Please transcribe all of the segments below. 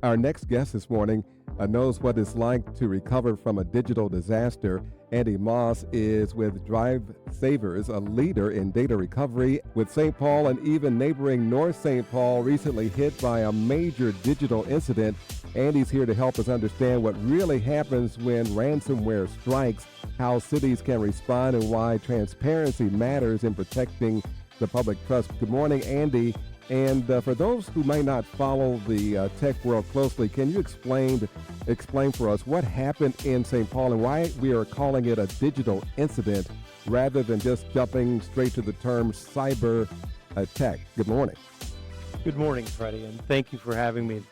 Our next guest this morning knows what it's like to recover from a digital disaster. Andy Moss is with DriveSavers, a leader in data recovery, with St. Paul and even neighboring North St. Paul recently hit by a major digital incident. Andy's here to help us understand what really happens when ransomware strikes, how cities can respond, and why transparency matters in protecting the public trust. Good morning, Andy. And for those who may not follow the tech world closely, can you explain for us what happened in St. Paul and why we are calling it a digital incident rather than just jumping straight to the term cyber attack? Good morning. Good morning, Freddie, and thank you for having me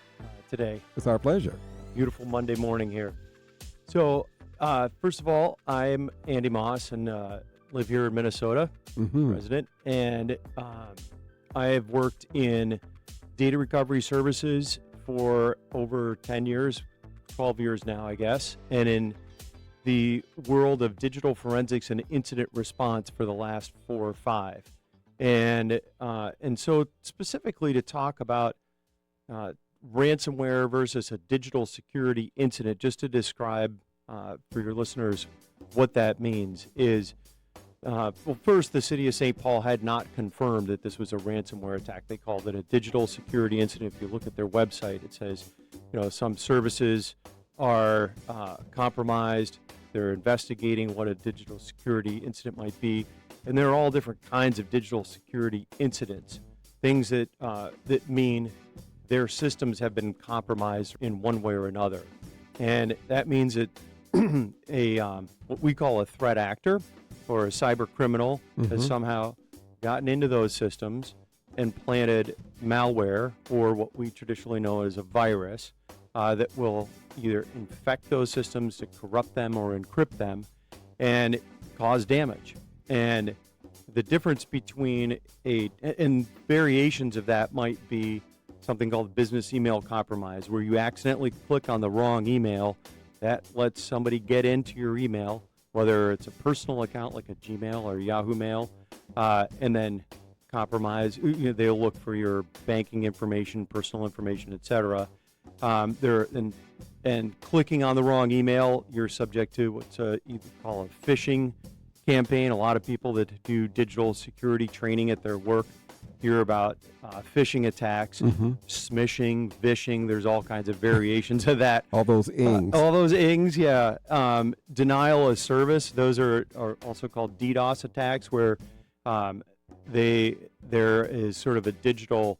today. It's our pleasure. Beautiful Monday morning here. So, first of all, I'm Andy Moss and live here in Minnesota, resident, and I have worked in data recovery services for over 10 years, 12 years now, I guess, and in the world of digital forensics and incident response for the last 4 or 5. And so specifically to talk about ransomware versus a digital security incident, just to describe for your listeners what that means is, well, first, the city of St. Paul had not confirmed that this was a ransomware attack. They called it a digital security incident. If you look at their website, it says, some services are compromised. They're investigating what a digital security incident might be. And there are all different kinds of digital security incidents, things that mean their systems have been compromised in one way or another. And that means that what we call a threat actor or a cyber criminal has somehow gotten into those systems and planted malware, or what we traditionally know as a virus, that will either infect those systems to corrupt them or encrypt them and cause damage. And the difference between and variations of that might be something called business email compromise, where you accidentally click on the wrong email that lets somebody get into your email, whether it's a personal account like a Gmail or Yahoo Mail, and then compromise. They'll look for your banking information, personal information, etc. And clicking on the wrong email, you're subject to what's you call a phishing campaign. A lot of people that do digital security training at their work hear about phishing attacks, smishing, vishing. There's all kinds of variations of that. All those ings. All those ings, yeah. Denial of service. Those are also called DDoS attacks, where there is sort of a digital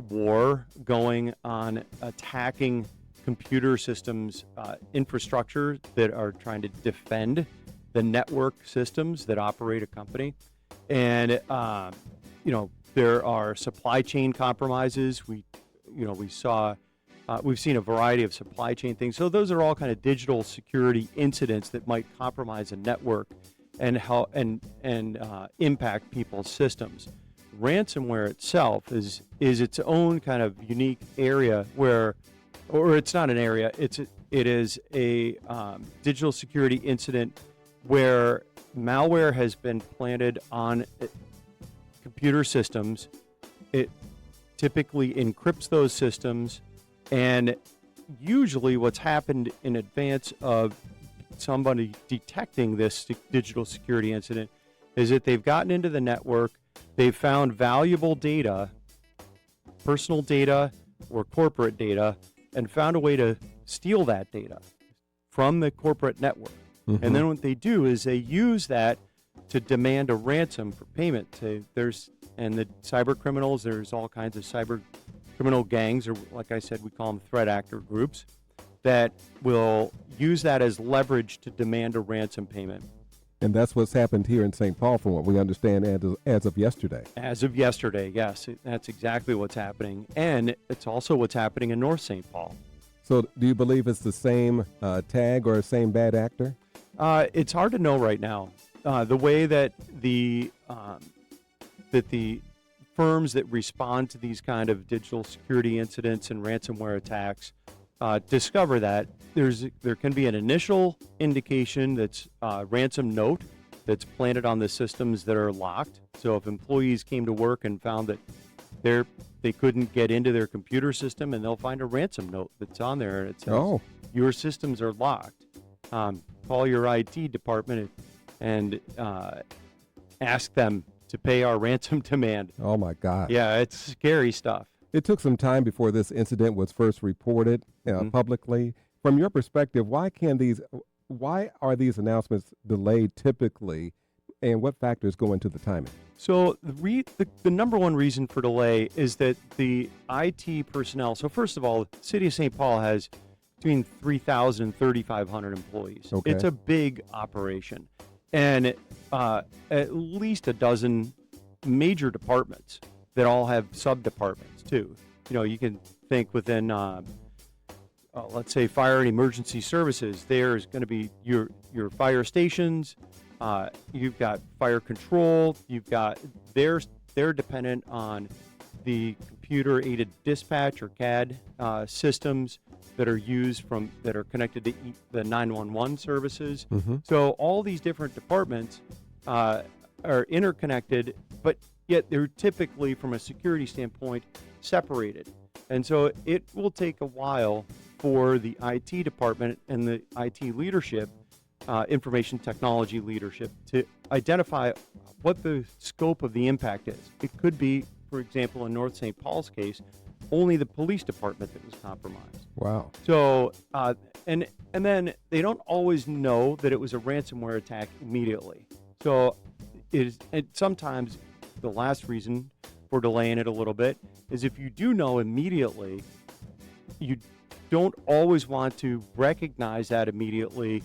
war going on, attacking computer systems infrastructure that are trying to defend the network systems that operate a company. And there are supply chain compromises. We've seen a variety of supply chain things. So those are all kind of digital security incidents that might compromise a network and impact people's systems. Ransomware itself is its own kind of unique area or it's not an area. It is a digital security incident where malware has been planted on computer systems. It typically encrypts those systems, and usually what's happened in advance of somebody detecting this digital security incident is that they've gotten into the network, they've found valuable data, personal data or corporate data, and found a way to steal that data from the corporate network. And then what they do is they use that to demand a ransom for payment. And the cyber criminals, there's all kinds of cyber criminal gangs, or like I said, we call them threat actor groups, that will use that as leverage to demand a ransom payment. And that's what's happened here in St. Paul, from what we understand, as of yesterday. As of yesterday, yes. That's exactly what's happening. And it's also what's happening in North St. Paul. So do you believe it's the same tag or same bad actor? It's hard to know right now. The way that the firms that respond to these kind of digital security incidents and ransomware attacks discover that there can be an initial indication that's ransom note that's planted on the systems that are locked. So if employees came to work and found that they couldn't get into their computer system, and they'll find a ransom note that's on there, and it says, Oh, your systems are locked. Call your IT department and ask them to pay our ransom demand. oh my God. Yeah, it's scary stuff. It took some time before this incident was first reported publicly. From your perspective, why are these announcements delayed typically, and what factors go into the timing? So the number one reason for delay is that the IT personnel. So first of all, the City of St. Paul has between 3,000 and 3,500 employees. Okay. It's a big operation, and at least a dozen major departments that all have sub-departments too. You can think within, let's say, fire and emergency services. There's going to be your fire stations. You've got fire control. You've got they're dependent on the computer-aided dispatch or CAD systems that are that are connected to the 911 services. Mm-hmm. So all these different departments are interconnected, but yet they're typically, from a security standpoint, separated. And so it will take a while for the IT department and the IT leadership, information technology leadership, to identify what the scope of the impact is. It could be, for example, in North St. Paul's case, only the police department that was compromised. Wow. So, and then they don't always know that it was a ransomware attack immediately. So, and sometimes the last reason for delaying it a little bit is if you do know immediately, you don't always want to recognize that immediately,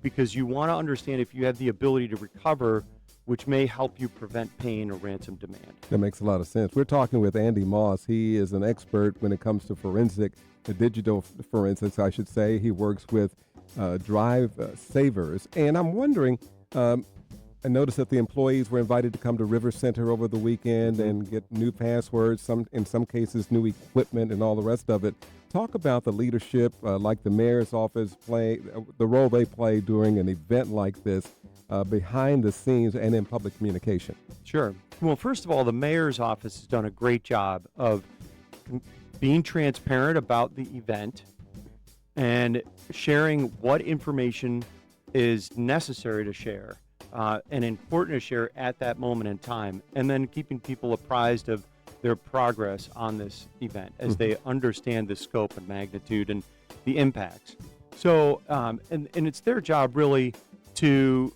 because you want to understand if you have the ability to recover, which may help you prevent paying a ransom demand. That makes a lot of sense. We're talking with Andy Moss. He is an expert when it comes to digital forensics, I should say. He works with DriveSavers. And I'm wondering, I noticed that the employees were invited to come to River Center over the weekend and get new passwords, in some cases new equipment and all the rest of it. Talk about the leadership, like the mayor's office the role they play during an event like this, behind the scenes and in public communication. Sure. Well, first of all, the mayor's office has done a great job of being transparent about the event and sharing what information is necessary to share and important to share at that moment in time, and then keeping people apprised of their progress on this event as they understand the scope and magnitude and the impacts. So, and it's their job really to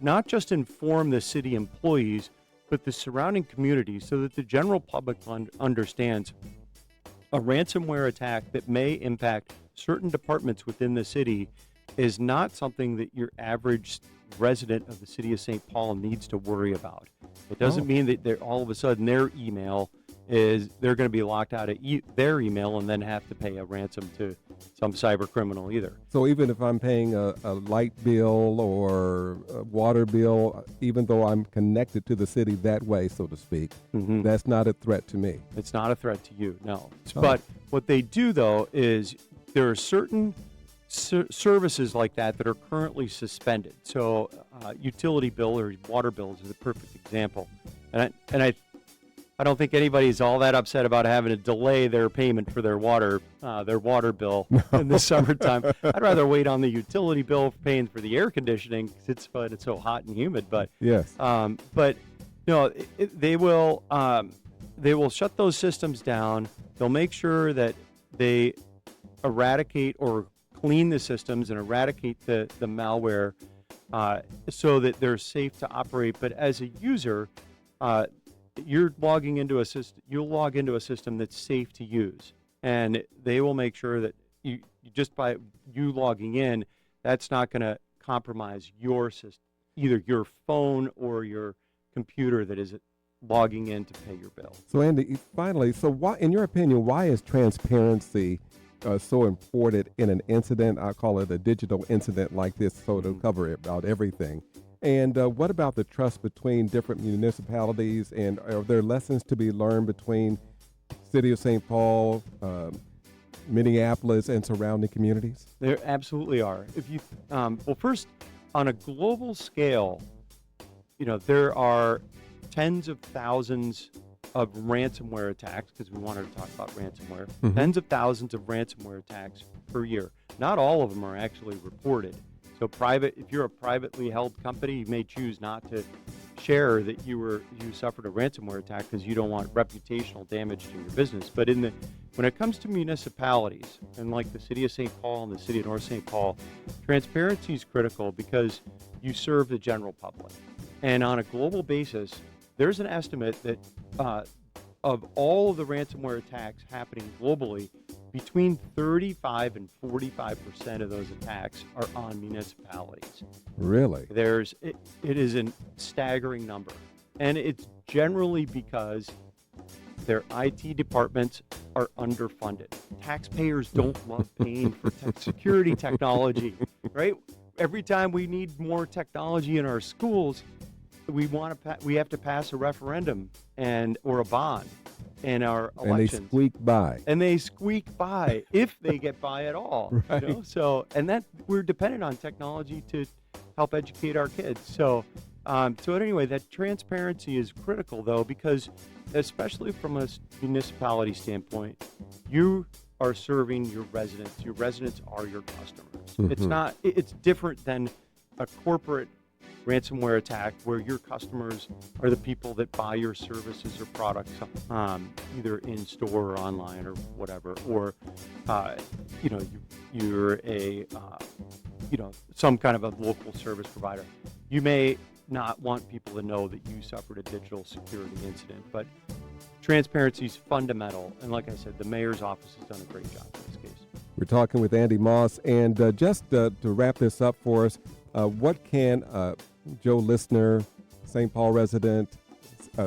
not just inform the city employees, but the surrounding community, so that the general public understands a ransomware attack that may impact certain departments within the city is not something that your average resident of the city of St. Paul needs to worry about. It doesn't mean that all of a sudden they're going to be locked out of their email and then have to pay a ransom to some cyber criminal either. So even if I'm paying a light bill or a water bill, even though I'm connected to the city that way, so to speak, that's not a threat to me. It's not a threat to you, no. But what they do, though, is there are certain services like that are currently suspended. So utility bill or water bills is a perfect example. And I don't think anybody's all that upset about having to delay their payment for their water bill in the summertime. I'd rather wait on the utility bill for paying for the air conditioning because it's so hot and humid. But yes, but no, they will shut those systems down. They'll make sure that they eradicate or clean the systems and eradicate the malware so that they're safe to operate. But as a user, you'll log into a system that's safe to use, and they will make sure that you just by you logging in, that's not going to compromise your system, either your phone or your computer that is logging in to pay your bill. So Andy, finally, why, in your opinion, why is transparency so important in an incident? I call it a digital incident like this, so to cover about everything. And what about the trust between different municipalities? And are there lessons to be learned between City of St. Paul, Minneapolis, and surrounding communities? There absolutely are. If you, well, first, on a global scale, there are tens of thousands of ransomware attacks, because we wanted to talk about ransomware, Mhm. tens of thousands of ransomware attacks per year. Not all of them are actually reported. So if you're a privately held company, you may choose not to share that you suffered a ransomware attack because you don't want reputational damage to your business. But when it comes to municipalities, and like the city of St. Paul and the city of North St. Paul, transparency is critical because you serve the general public. And on a global basis, there's an estimate that of all of the ransomware attacks happening globally, between 35 and 45% of those attacks are on municipalities. Really? It is a staggering number. And it's generally because their IT departments are underfunded. Taxpayers don't love paying for security technology, right? Every time we need more technology in our schools, we have to pass a referendum or a bond in our elections. And they squeak by. And they squeak by if they get by at all. Right. You know? So, and that we're dependent on technology to help educate our kids. So anyway, that transparency is critical though, because especially from a municipality standpoint, you are serving your residents. Your residents are your customers. Mhm. It's different than a corporate ransomware attack where your customers are the people that buy your services or products, either in store or online or whatever, or you're a some kind of a local service provider. You may not want people to know that you suffered a digital security incident, but transparency is fundamental. And like I said, the mayor's office has done a great job in this case. We're talking with Andy Moss, and just to wrap this up for us, what can Joe listener, St. Paul resident,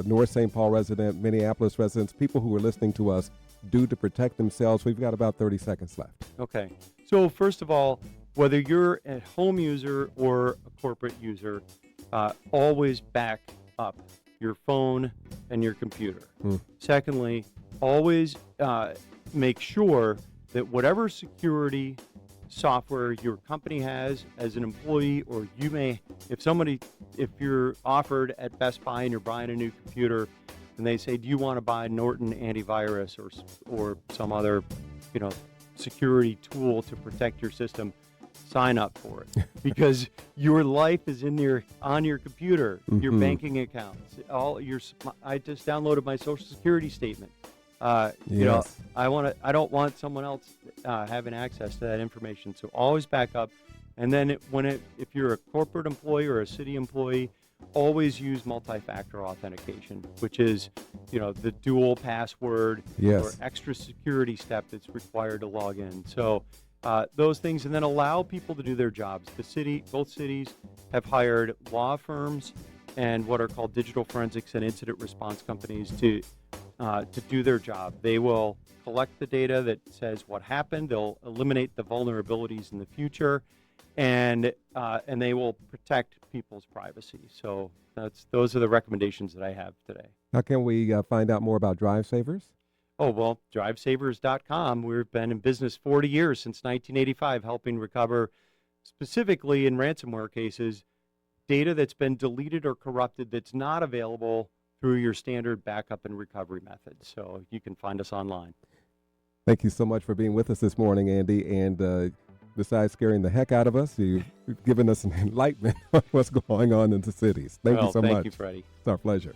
North St. Paul resident, Minneapolis residents, people who are listening to us, do to protect themselves? We've got about 30 seconds left. Okay. So first of all, whether you're a home user or a corporate user, always back up your phone and your computer. Secondly, always make sure that whatever security software your company has as an employee, or you may, if you're offered at Best Buy and you're buying a new computer and they say, do you want to buy Norton antivirus or some other, security tool to protect your system, sign up for it, because your life is on your computer, your banking accounts, I just downloaded my Social Security statement. Yes. I don't want someone else having access to that information. So always back up. And then if you're a corporate employee or a city employee, always use multi-factor authentication, which is, the dual password or extra security step that's required to log in. So those things, and then allow people to do their jobs. Both cities have hired law firms and what are called digital forensics and incident response companies to do their job. They will collect the data that says what happened. They'll eliminate the vulnerabilities in the future, and they will protect people's privacy. So those are the recommendations that I have today. How can we find out more about DriveSavers? Oh, well, DriveSavers.com. We've been in business 40 years, since 1985, helping recover, specifically in ransomware cases, data that's been deleted or corrupted that's not available through your standard backup and recovery methods. So you can find us online. Thank you so much for being with us this morning, Andy. And besides scaring the heck out of us, you've given us an enlightenment on what's going on in the cities. Thank you so much. Thank you, Freddie. It's our pleasure.